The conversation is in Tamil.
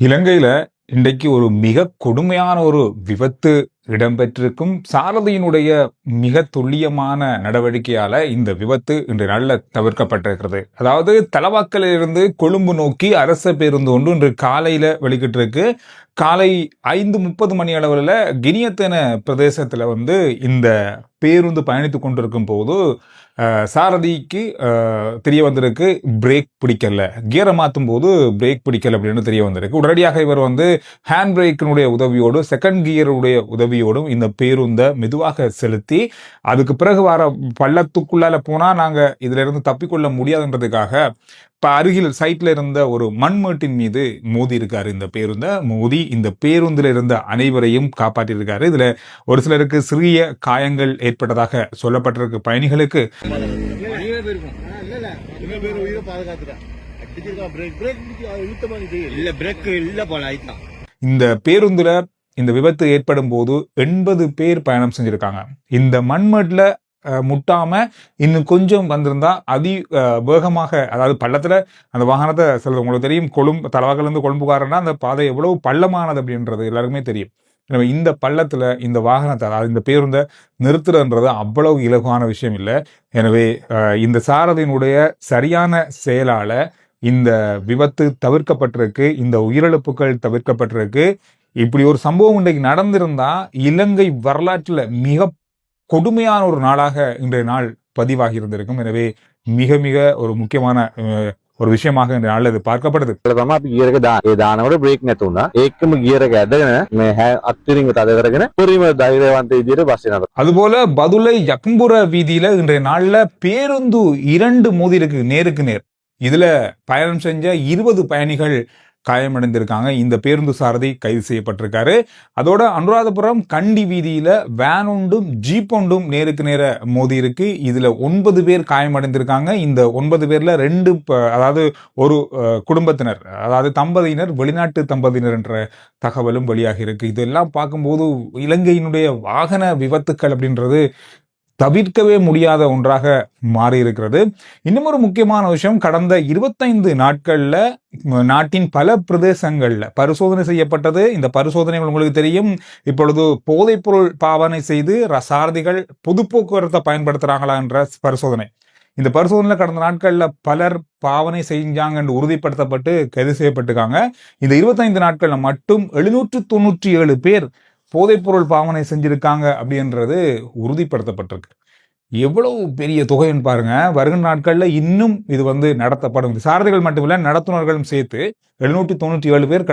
இலங்கையில இன்றைக்கு ஒரு மிக கொடுமையான ஒரு விபத்து இடம்பெற்றிருக்கும். சாரதியினுடைய மிக துல்லியமான நடவடிக்கையால இந்த விபத்து இன்று நாள்ல தவிர்க்கப்பட்டிருக்கிறது. அதாவது தலவாக்கலிலிருந்து கொழும்பு நோக்கி அரச பேருந்து ஒன்று இன்று காலையில வெளிக்கிட்டிருக்கு. காலை 5:30 மணி அளவுல கினியத்தன பிரதேசத்துல இந்த பேருந்து பயணித்துக் கொண்டிருக்கும் போது சாரதிக்கு தெரிய வந்திருக்கு பிரேக் பிடிக்கல, கியரை மாற்றும் போது பிரேக் பிடிக்கல அப்படின்னு தெரிய வந்திருக்கு. உடனடியாக இவர் ஹேண்ட் பிரேக்கினுடைய உதவியோடு செகண்ட் கியருடைய உதவியோடும் இந்த பேருந்தை மெதுவாக செலுத்தி அதுக்கு பிறகு வர பள்ளத்துக்குள்ளால போனா நாங்க இதுல இருந்து தப்பிக்கொள்ள முடியாதுன்றதுக்காக அருகில் சைட்ல இருந்த ஒரு மண்மேட்டின் மீது மோதி இருக்காரு. இந்த பேருந்தை மோதி இந்த பேருந்தில் இருந்த அனைவரையும் காப்பாற்றியிருக்காரு. இதுல ஒரு சிலருக்கு சிறிய காயங்கள் ஏற்பட்டதாக சொல்லப்பட்டிருக்கு. பயணிகளுக்கு இந்த பேருந்துல இந்த விபத்து ஏற்படும் போது 80 பேர் பயணம் செஞ்சிருக்காங்க. இந்த மண்மேட்ல முட்டாம இன்னும் கொஞ்சம் வந்திருந்தா வேகமாக, அதாவது பள்ளத்துல அந்த வாகனத்தை சொல்றது உங்களுக்கு தெரியும். தலவாக்கல இருந்து கொழும்புக்காரன்னா அந்த பாதை எவ்வளவு பள்ளமானது அப்படின்றது எல்லாருக்குமே தெரியும். எனவே இந்த பள்ளத்துல இந்த வாகனத்தை, அதாவது இந்த பேருந்தை நிறுத்துறதுன்றது அவ்வளவு இலகுவான விஷயம் இல்லை. எனவே இந்த சாரதியினுடைய சரியான செயலால இந்த விபத்து தவிர்க்கப்பட்டிருக்கு, இந்த உயிரிழப்புகள் தவிர்க்கப்பட்டிருக்கு. இப்படி ஒரு சம்பவம் இன்றைக்கு நடந்திருந்தா இலங்கை வரலாற்றுல மிக கொடுமையான ஒரு நாளாக இன்றைய நாள் பதிவாகி இருந்திருக்கும். எனவே மிக மிக ஒரு முக்கியமான ஒரு விஷயமாக இந்த நாள் இது பார்க்கப்படுது. அதுபோல பதுளை யக்கும்புர வீதியில இன்றைய நாள்ல பேருந்து 2 மோதி இருக்கு, நேருக்கு நேர். இதுல பயணம் செஞ்ச 20 பயணிகள் காயமடைந்திருக்காங்க. இந்த பேருந்து சாரதி கைது செய்யப்பட்டிருக்காரு. அதோட அனுராதபுரம் கண்டி வீதியில வேன் ஒன்றும் ஜீப் ஒன்றும் நேருக்கு நேர மோதி இருக்கு. இதுல 9 பேர் காயமடைந்திருக்காங்க. இந்த 9 பேர்ல 2 அதாவது ஒரு குடும்பத்தினர், அதாவது தம்பதியினர், வெளிநாட்டு தம்பதியினர் என்ற தகவலும் வெளியாகி இருக்கு. இதெல்லாம் பார்க்கும்போது இலங்கையினுடைய வாகன விபத்துக்கள் அப்படின்றது தவிர்க்கவே முடியாத ஒன்றாக மாறி இருக்கிறது. இன்னும் ஒரு முக்கியமான விஷயம், கடந்த 25 நாட்கள்ல நாட்டின் பல பிரதேசங்கள்ல பரிசோதனை செய்யப்பட்டது. இந்த பரிசோதனைகள் உங்களுக்கு தெரியும். இப்பொழுது போதைப் பொருள் பாவனை செய்து சாரதிகள் பொது போக்குவரத்தை பயன்படுத்துறாங்களா என்ற பரிசோதனை. இந்த பரிசோதனையில கடந்த நாட்கள்ல பலர் பாவனை செஞ்சாங்க என்று உறுதிப்படுத்தப்பட்டு கைது செய்யப்பட்டிருக்காங்க. இந்த 25 நாட்கள்ல மட்டும் 797 பேர் போதைப்பொருள் பாவனை செஞ்சிருக்காங்க அப்படின்றது உறுதிப்படுத்தப்பட்டிருக்கு. எவ்வளவு பெரிய தொகைன்னு பாருங்க. வருகின்ற நாட்கள்ல இன்னும் இது நடத்தப்படும். சாரதிகள் மட்டுமில்ல, நடத்துனர்களும் சேர்த்து 797 பேர்